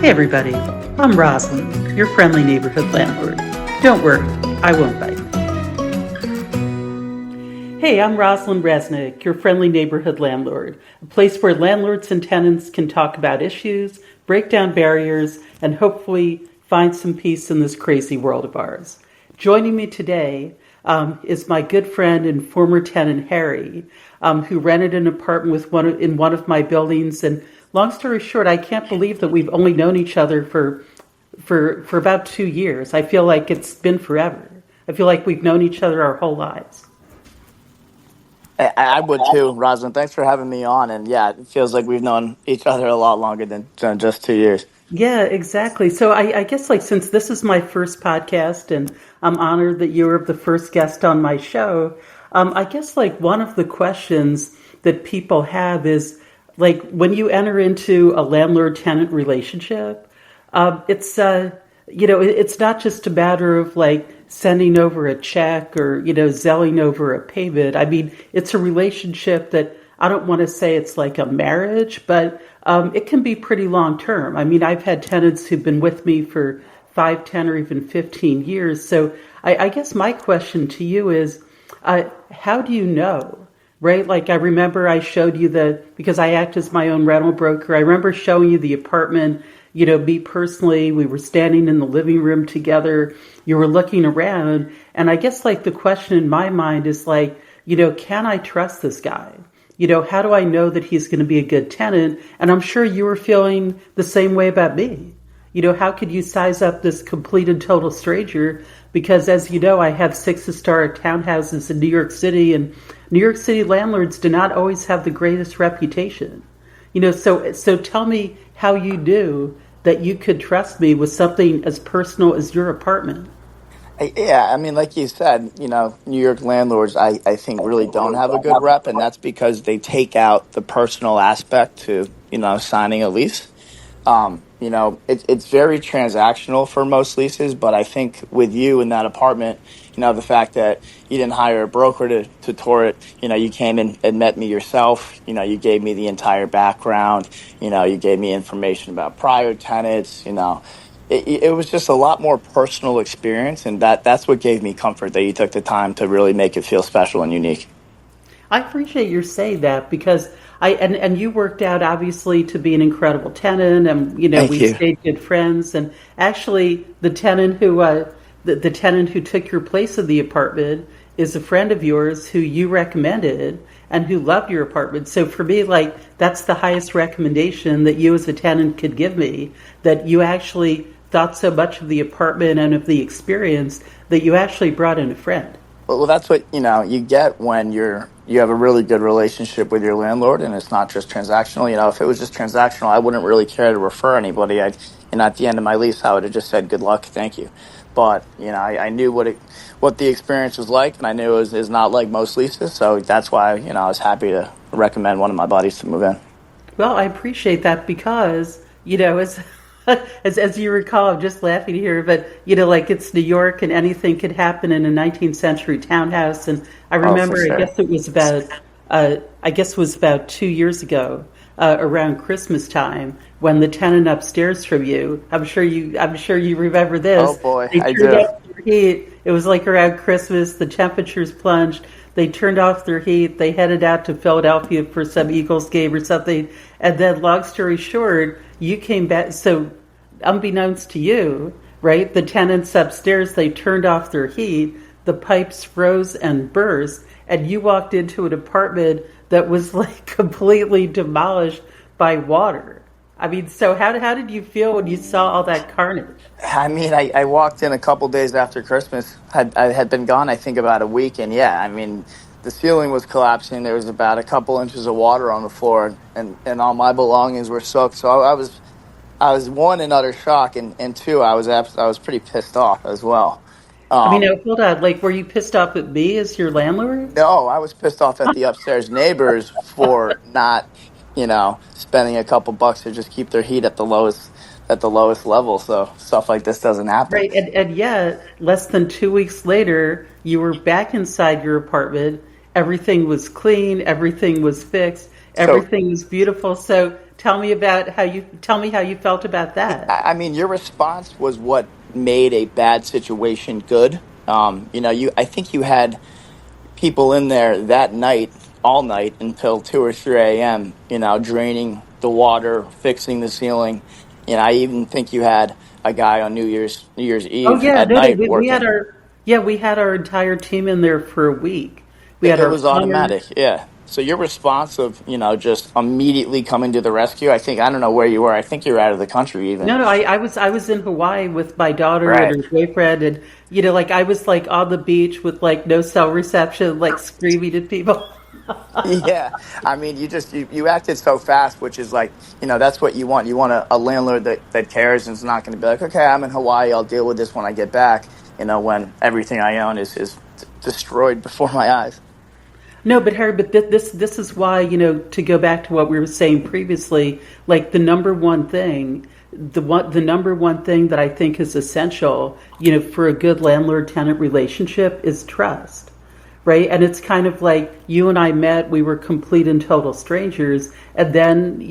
Hey everybody, I'm Rosalind, your friendly neighborhood landlord. Don't worry, I won't bite. Hey, I'm Rosalind Resnick, your friendly neighborhood landlord, a place where landlords and tenants can talk about issues, break down barriers, and hopefully find some peace in this crazy world of ours. Joining me today is my good friend and former tenant Harry, who rented an apartment in one of my buildings. And long story short, I can't believe that we've only known each other for about 2 years. I feel like it's been forever. I feel like we've known each other our whole lives. I would too, Rosalind. Thanks for having me on. And yeah, it feels like we've known each other a lot longer than just 2 years. Yeah, exactly. So I guess like since this is my first podcast and I'm honored that you're the first guest on my show, I guess like one of the questions that people have is like when you enter into a landlord-tenant relationship, it's it's not just a matter of like sending over a check or zelling over a payment. I mean, it's a relationship that I don't want to say it's like a marriage, but it can be pretty long term. I mean, I've had tenants who've been with me for 5, 10, or even 15 years. So I guess my question to you is, how do you know? Right? Like I remember I showed you because I act as my own rental broker. I remember showing you the apartment, me personally. We were standing in the living room together. You were looking around. And I guess like the question in my mind is like, can I trust this guy? How do I know that he's going to be a good tenant? And I'm sure you were feeling the same way about me. How could you size up this complete and total stranger? Because as you know, I have 6 historic townhouses in New York City, and New York City landlords do not always have the greatest reputation. So tell me how you knew that you could trust me with something as personal as your apartment. Yeah, I mean, like you said, New York landlords, I think really don't have a good rep, and that's because they take out the personal aspect to, signing a lease. It's very transactional for most leases, but I think with you in that apartment, the fact that you didn't hire a broker to tour it, you came in and met me yourself, you gave me the entire background, you gave me information about prior tenants, it was just a lot more personal experience, and that's what gave me comfort that you took the time to really make it feel special and unique. I appreciate your saying that because and you worked out obviously to be an incredible tenant, and Thank we you. stayed good friends. And actually, the tenant who took your place in the apartment is a friend of yours who you recommended and who loved your apartment. So for me, like that's the highest recommendation that you as a tenant could give me. That you actually thought so much of the apartment and of the experience that you actually brought in a friend. Well, that's what you get when you have a really good relationship with your landlord, and it's not just transactional. If it was just transactional, I wouldn't really care to refer anybody. At the end of my lease, I would have just said good luck, thank you. But I knew what the experience was like, and I knew it was not like most leases, so that's why I was happy to recommend one of my buddies to move in. Well, I appreciate that because, as as you recall, I'm just laughing here, but like it's New York and anything could happen in a 19th century townhouse. And I Oh, for remember, sure. I guess it was about 2 years ago, around Christmas time, when the tenant upstairs from you, I'm sure you remember Oh this. boy, They I turned do. off their heat. It was like around Christmas. The temperatures plunged. They turned off their heat. They headed out to Philadelphia for some Eagles game or something. And then, long story short, you came back. So, unbeknownst to you, right? The tenants upstairs, they turned off their heat. The pipes froze and burst. And you walked into an apartment that was like completely demolished by water. I mean, so how did you feel when you saw all that carnage? I mean, I walked in a couple days after Christmas. I had been gone, I think, about a week, and yeah, I mean, the ceiling was collapsing. There was about a couple inches of water on the floor, and all my belongings were soaked. So I was one in utter shock, and two, I was pretty pissed off as well. I mean, Um, now, hold on. Like, were you pissed off at me as your landlord? no, I was pissed off at the upstairs neighbors for not, spending a couple bucks to just keep their heat at the lowest level, so stuff like this doesn't happen. Right, and yet, less than 2 weeks later, you were back inside your apartment. Everything was clean, everything was fixed, So, Everything was beautiful. So tell me how you felt about that. I mean, your response was what made a bad situation good. I think you had people in there that night, all night until 2 or 3 a.m. Draining the water, fixing the ceiling. I even think you had a guy on New Year's Oh Eve yeah, at no, no, night we had working. our entire team in there for a week. We had It our was plumber. automatic, yeah. So your response of just immediately coming to the rescue. I don't know where you were. I think you were out of the country even. No, no, I was in Hawaii with my daughter and Right. her boyfriend, and like I was like on the beach with like no cell reception, like screaming at people. Yeah, I mean, you acted so fast, which is like, that's what you want. You want a landlord that cares and is not going to be like, okay, I'm in Hawaii, I'll deal with this when I get back. When everything I own is destroyed before my eyes. No, but Harry, but this is why, to go back to what we were saying previously, like the number one thing that I think is essential, for a good landlord tenant relationship is trust. Right? And it's kind of like you and I met, we were complete and total strangers. And then,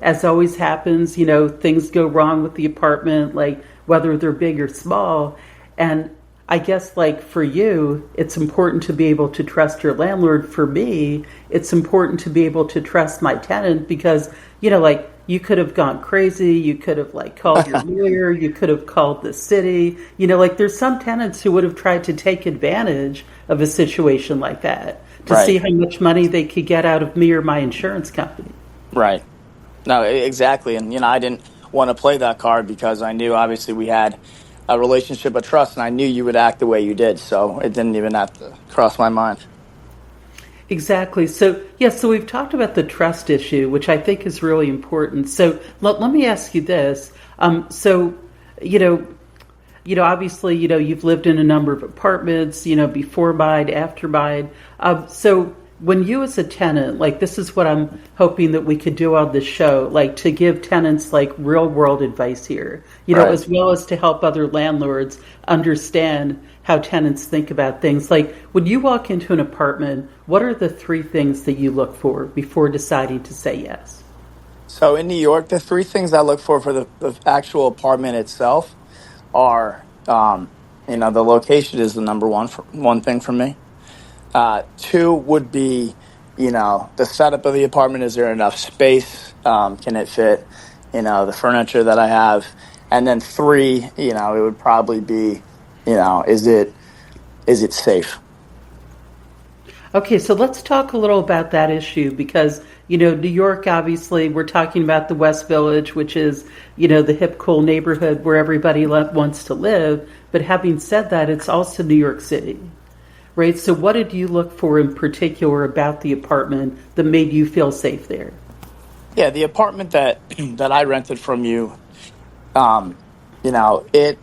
as always happens, things go wrong with the apartment, like whether they're big or small. And I guess, like for you, it's important to be able to trust your landlord. For me, it's important to be able to trust my tenant because, like you could have gone crazy. You could have like called your lawyer. You could have called the city. Like there's some tenants who would have tried to take advantage of a situation like that to see Right, how much money they could get out of me or my insurance company. right. No, exactly. And, I didn't want to play that card because I knew obviously we had a relationship of trust and I knew you would act the way you did. So it didn't even have to cross my mind. Exactly. So, yeah, so we've talked about the trust issue, which I think is really important. So, let me ask you this. So, you know, obviously, you've lived in a number of apartments, before mine, after mine. So when you as a tenant, like this is what I'm hoping that we could do on this show, like to give tenants like real world advice here, Right. as well as to help other landlords understand how tenants think about things. Like when you walk into an apartment, what are the three things that you look for before deciding to say yes? So in New York, the three things I look for the actual apartment itself are, the location is the number one thing for me. Two would be, the setup of the apartment. Is there enough space? Can it fit, the furniture that I have? And then three, it would probably be, is it safe? Okay, so let's talk a little about that issue because, New York, obviously, we're talking about the West Village, which is, the hip, cool neighborhood where everybody wants to live. But having said that, it's also New York City, right? So what did you look for in particular about the apartment that made you feel safe there? Yeah, the apartment that that I rented from you, um, it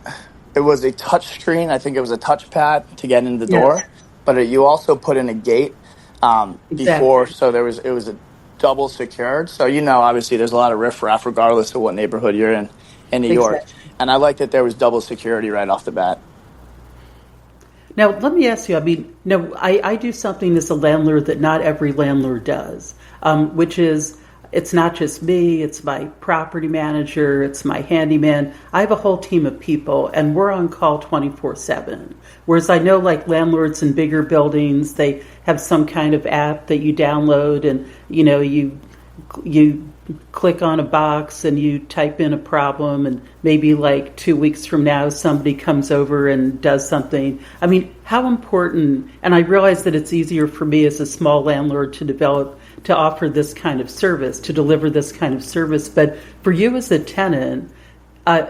was a touch screen. I think it was a touchpad to get in the Yes, door, but you also put in a gate before, exactly. so it was a double secured. So obviously, there's a lot of riffraff regardless of what neighborhood you're in New York, Exactly. and I like that there was double security right off the bat. Now, let me ask you. I mean, no, I do something as a landlord that not every landlord does, which is it's not just me, it's my property manager, it's my handyman. I have a whole team of people, and we're on call 24/7. Whereas I know, like landlords in bigger buildings, they have some kind of app that you download, and you click on a box and you type in a problem, and maybe like 2 weeks from now somebody comes over and does something. I mean, how important, and I realize that it's easier for me as a small landlord to offer this kind of service, to deliver this kind of service, but for you as a tenant,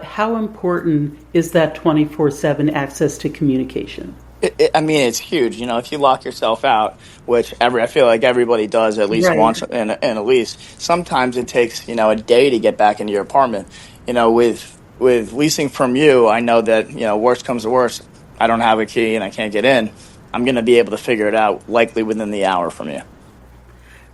how important is that 24/7 access to communication? I mean, it's huge. If you lock yourself out, which I feel like everybody does at least Right. once in a lease. Sometimes it takes a day to get back into your apartment. With leasing from you, I know that worst comes to worst, I don't have a key and I can't get in. I'm going to be able to figure it out likely within the hour from you.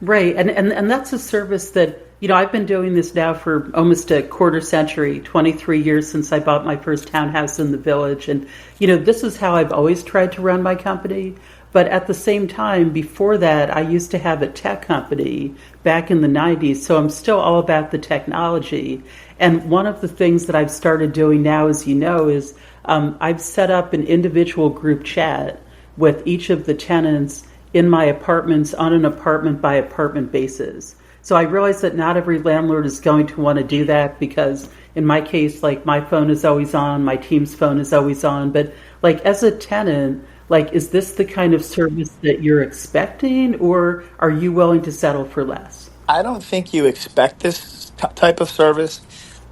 Right. And that's a service that, I've been doing this now for almost a quarter century, 23 years since I bought my first townhouse in the village. And, this is how I've always tried to run my company. But at the same time, before that, I used to have a tech company back in the 90s. So I'm still all about the technology. And one of the things that I've started doing now, as you know, is I've set up an individual group chat with each of the tenants in my apartments on an apartment by apartment basis. So I realize that not every landlord is going to want to do that because in my case, like my phone is always on, my team's phone is always on. But like as a tenant, like is this the kind of service that you're expecting or are you willing to settle for less? I don't think you expect this type of service.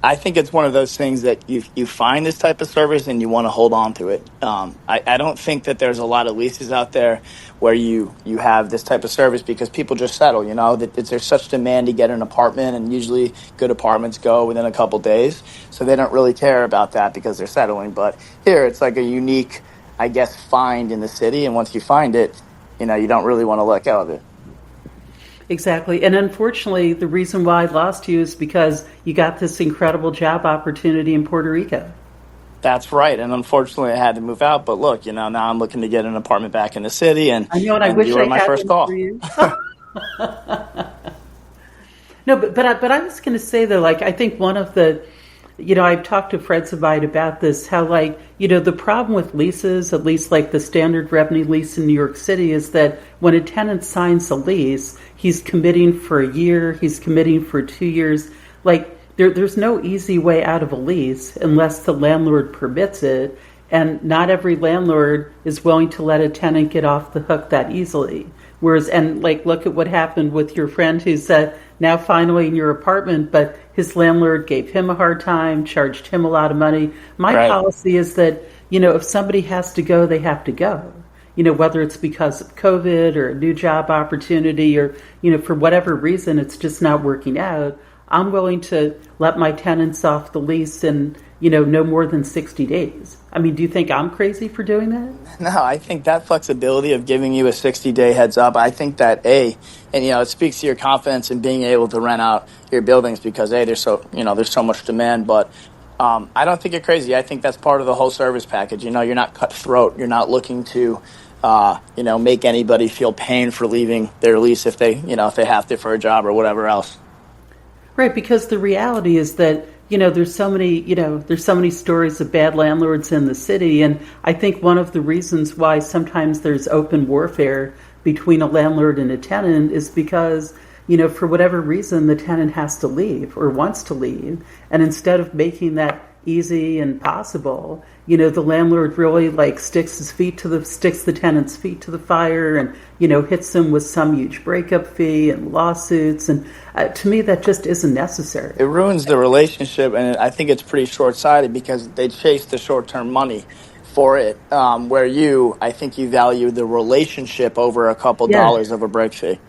I think it's one of those things that you find this type of service and you want to hold on to it. I don't think that there's a lot of leases out there where you have this type of service because people just settle. You know that there's such demand to get an apartment, and usually good apartments go within a couple days, so they don't really care about that because they're settling. But here, it's like a unique, I guess, find in the city, and once you find it, you don't really want to let go of it. Exactly. And unfortunately, the reason why I lost you is because you got this incredible job opportunity in Puerto Rico. That's right. And unfortunately, I had to move out. But look, now I'm looking to get an apartment back in the city, and I know, and I and you wish were I my had first one for call. you. No, but I was going to say though, like I think one of the, I've talked to friends of mine about this, how like, the problem with leases, at least like the standard revenue lease in New York City, is that when a tenant signs a lease, he's committing for a year, he's committing for 2 years. Like there's no easy way out of a lease unless the landlord permits it. And not every landlord is willing to let a tenant get off the hook that easily. Whereas, and like, look at what happened with your friend who said, now finally in your apartment, but his landlord gave him a hard time, charged him a lot of money. My Right. policy is that, if somebody has to go, they have to go. Whether it's because of COVID or a new job opportunity or, for whatever reason, it's just not working out. I'm willing to let my tenants off the lease in, no more than 60 days. I mean, do you think I'm crazy for doing that? No, I think that flexibility of giving you a 60-day heads up, I think that and it speaks to your confidence in being able to rent out your buildings because there's so much demand. But I don't think you're crazy. I think that's part of the whole service package. You're not cutthroat. You're not looking to make anybody feel pain for leaving their lease if they have to for a job or whatever else. Right, because the reality is that, there's so many stories of bad landlords in the city. And I think one of the reasons why sometimes there's open warfare between a landlord and a tenant is because, for whatever reason, the tenant has to leave or wants to leave. And instead of making that easy and possible, the landlord really like sticks the tenant's feet to the fire and, hits them with some huge breakup fee and lawsuits. And to me, that just isn't necessary. It ruins the relationship, and I think it's pretty short-sighted because they chase the short-term money for it, I think you value the relationship over a couple Yeah. dollars of a break fee.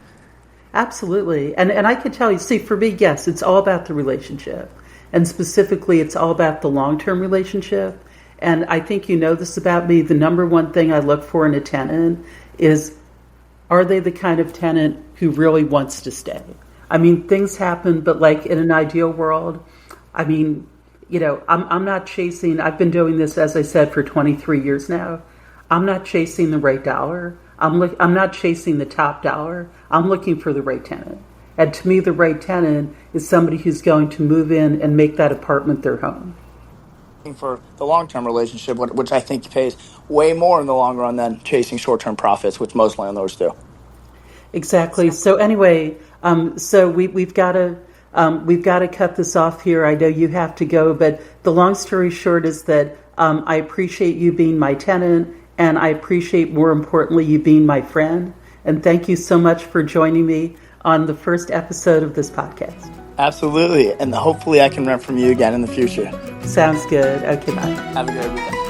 Absolutely. And I can tell you, see, for me, yes, it's all about the relationship. And specifically, it's all about the long-term relationship. And I think you know this about me. The number one thing I look for in a tenant is, are they the kind of tenant who really wants to stay? I mean, things happen, but like in an ideal world, I mean, I'm not chasing, I've been doing this, as I said, for 23 years now. I'm not chasing the right dollar. I'm not chasing the top dollar. I'm looking for the right tenant. And to me, the right tenant is somebody who's going to move in and make that apartment their home. For the long-term relationship, which I think pays way more in the long run than chasing short-term profits, which most landlords do. Exactly. So anyway, so we've got to cut this off here. I know you have to go, but the long story short is that I appreciate you being my tenant, and I appreciate, more importantly, you being my friend. And thank you so much for joining me on the first episode of this podcast. Absolutely, and hopefully I can rent from you again in the future. Sounds good. Okay, bye. Have a great weekend.